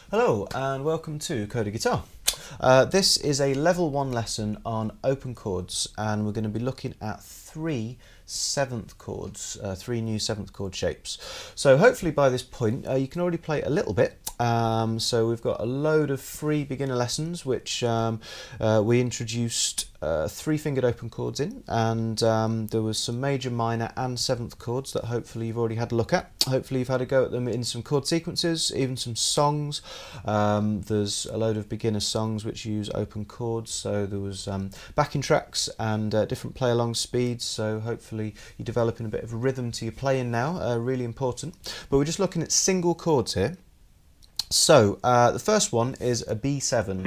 Hello and welcome to Coda Guitar. This is a level 1 lesson on open chords, and we're going to be looking at three new seventh chord shapes. So hopefully by this point you can already play a little bit. So we've got a load of free beginner lessons which we introduced 3-fingered open chords in, and there was some major, minor and seventh chords that hopefully you've already had a look at. Hopefully you've had a go at them in some chord sequences, even some songs. There's a load of beginner songs which use open chords, so there was backing tracks and different play along speeds, so hopefully you're developing a bit of a rhythm to your playing now, really important. But we're just looking at single chords here. So the first one is a B7.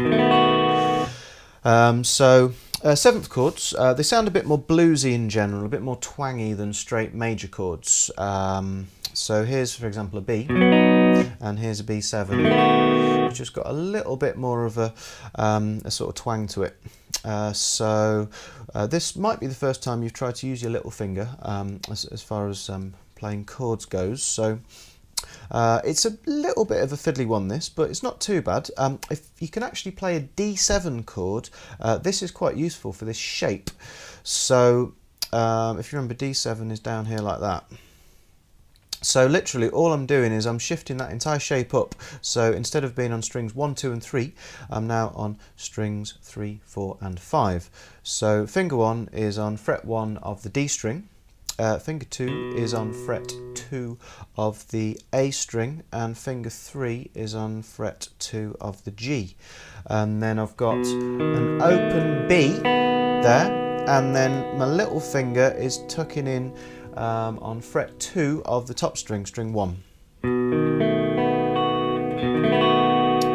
Seventh chords, they sound a bit more bluesy in general, a bit more twangy than straight major chords. So here's, for example, a B, and here's a B7, which has got a little bit more of a sort of twang to it. This might be the first time you've tried to use your little finger as far as playing chords goes. So it's a little bit of a fiddly one, this, but it's not too bad. If you can actually play a D7 chord, this is quite useful for this shape. So if you remember, D7 is down here like that. So literally all I'm doing is I'm shifting that entire shape up. So instead of being on strings 1, 2 and 3, I'm now on strings 3, 4 and 5. So finger 1 is on fret 1 of the D string. Finger 2 is on fret 2 of the A string, and finger 3 is on fret 2 of the G. And then I've got an open B there, and then my little finger is tucking in on fret 2 of the top string, string 1.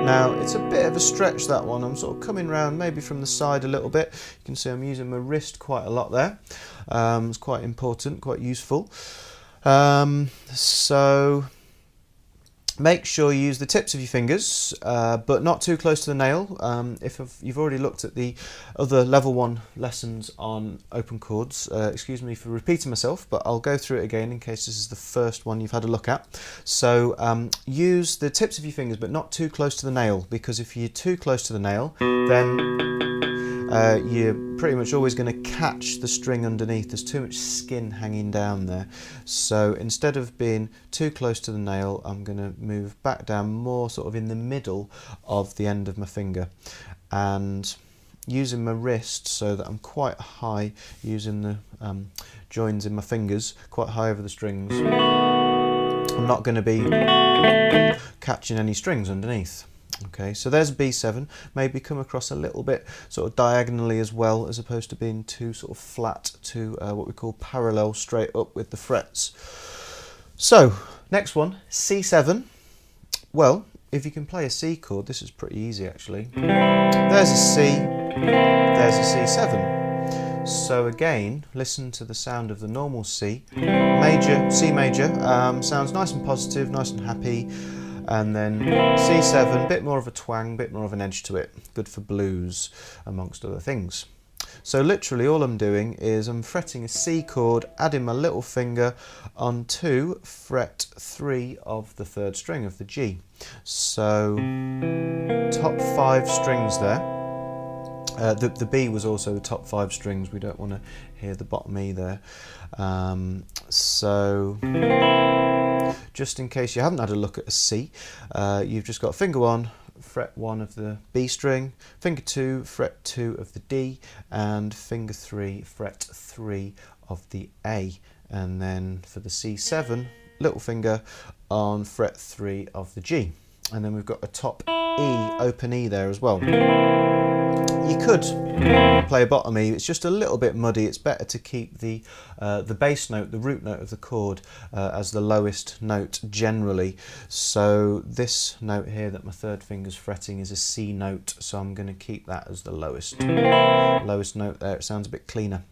Now it's a bit of a stretch, that one. I'm sort of coming round maybe from the side a little bit. You can see I'm using my wrist quite a lot there. It's quite important, quite useful. So make sure you use the tips of your fingers, but not too close to the nail. If you've already looked at the other level 1 lessons on open chords, excuse me for repeating myself, but I'll go through it again in case this is the first one you've had a look at. So use the tips of your fingers, but not too close to the nail, because if you're too close to the nail, then you're pretty much always going to catch the string underneath. There's too much skin hanging down there. So instead of being too close to the nail, I'm going to move back down more sort of in the middle of the end of my finger, and using my wrist so that I'm quite high, using the joins in my fingers quite high over the strings. I'm not going to be catching any strings underneath. Okay, so there's a B7. Maybe come across a little bit sort of diagonally as well, as opposed to being too sort of flat to what we call parallel, straight up with the frets. So next one, C7. Well, if you can play a C chord, this is pretty easy actually. There's a C, there's a C7. So again, listen to the sound of the normal C. Major, C major, sounds nice and positive, nice and happy. And then C7, bit more of a twang, bit more of an edge to it. Good for blues, amongst other things. So literally all I'm doing is I'm fretting a C chord, adding my little finger onto fret 3 of the 3rd string of the G. So top 5 strings there. The B was also the top 5 strings. We don't want to hear the bottom E there. Just in case you haven't had a look at a C, you've just got finger 1, fret 1 of the B string, finger 2, fret 2 of the D, and finger 3, fret 3 of the A. And then for the C7, little finger on fret 3 of the G. And then we've got a top E, open E there as well. You could play a bottom E, it's just a little bit muddy. It's better to keep the bass note, the root note of the chord, as the lowest note generally. So this note here that my 3rd finger's fretting is a C note, so I'm going to keep that as the lowest note there. It sounds a bit cleaner.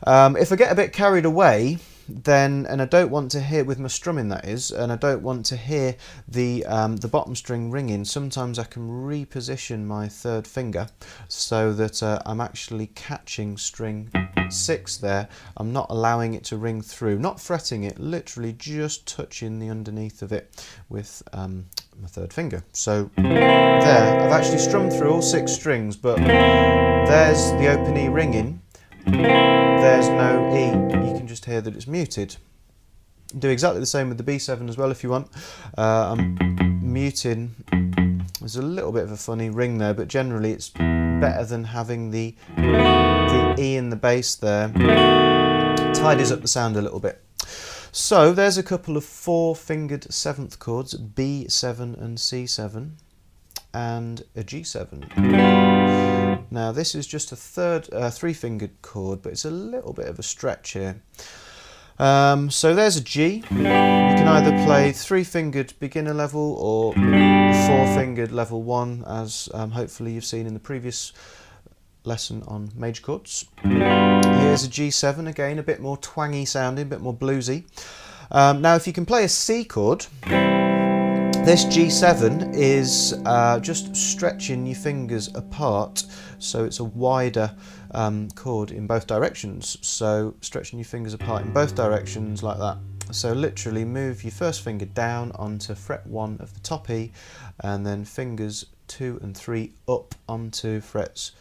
If I get a bit carried away, then, and I don't want to hear, with my strumming that is, and I don't want to hear the bottom string ringing, sometimes I can reposition my 3rd finger so that I'm actually catching string 6 there. I'm not allowing it to ring through, not fretting it, literally just touching the underneath of it with my third finger. So there, I've actually strummed through all 6 strings, but there's the open E ringing, there's no E. You can just hear that it's muted. Do exactly the same with the B7 as well if you want. I'm muting. There's a little bit of a funny ring there, but generally it's better than having the E in the bass there. Tidies up the sound a little bit. So there's a couple of 4-fingered 7th chords, B7 and C7, and a G7. Now this is just a 3-fingered chord, but it's a little bit of a stretch here. So there's a G. You can either play 3-fingered beginner level or 4-fingered level 1, as hopefully you've seen in the previous lesson on major chords. Here's a G7, again a bit more twangy sounding, a bit more bluesy. Now if you can play a C chord, this G7 is just stretching your fingers apart, so it's a wider chord in both directions. So stretching your fingers apart in both directions like that. So literally move your first finger down onto fret 1 of the top E, and then fingers 2 and 3 up onto frets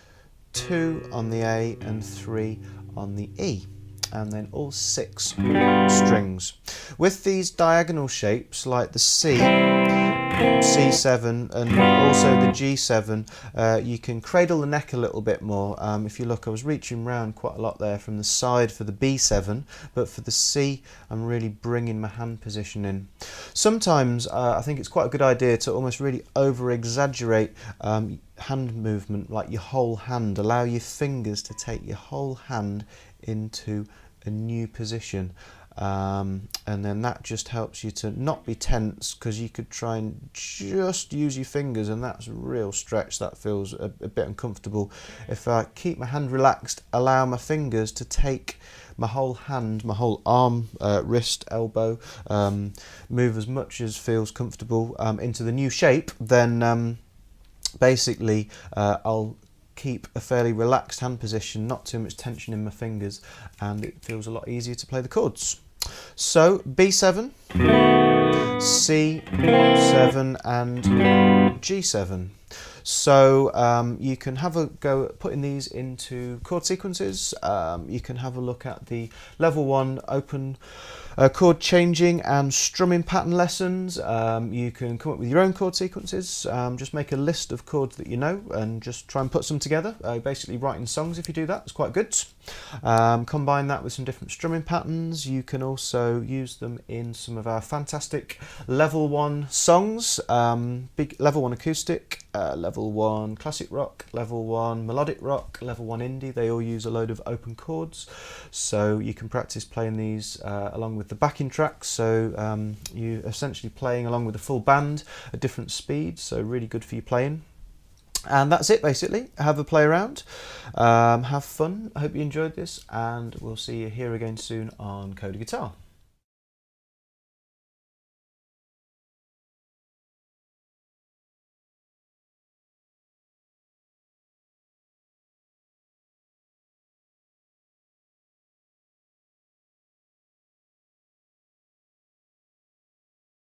2 on the A and 3 on the E, and then all 6 strings. With these diagonal shapes like the C, C7 and also the G7, you can cradle the neck a little bit more. If you look, I was reaching round quite a lot there from the side for the B7, but for the C I'm really bringing my hand position in. Sometimes I think it's quite a good idea to almost really over exaggerate hand movement, like your whole hand. Allow your fingers to take your whole hand into a new position. And then that just helps you to not be tense, because you could try and just use your fingers and that's a real stretch. That feels a bit uncomfortable. If I keep my hand relaxed, allow my fingers to take my whole hand, my whole arm, wrist, elbow, move as much as feels comfortable into the new shape, then basically I'll keep a fairly relaxed hand position, not too much tension in my fingers, and it feels a lot easier to play the chords. So B7, C7 and G7. So you can have a go at putting these into chord sequences. You can have a look at the level 1 open chord changing and strumming pattern lessons. You can come up with your own chord sequences. Just make a list of chords that you know and just try and put some together. Basically writing songs, if you do that, it's quite good. Combine that with some different strumming patterns. You can also use them in some of our fantastic level 1 songs. Big level 1 acoustic, level 1 classic rock, level 1 melodic rock, level 1 indie. They all use a load of open chords, so you can practice playing these along with the backing tracks. So you're essentially playing along with a full band at different speeds, so really good for you playing. And that's it basically. Have a play around, have fun. I hope you enjoyed this, and we'll see you here again soon on Coda Guitar.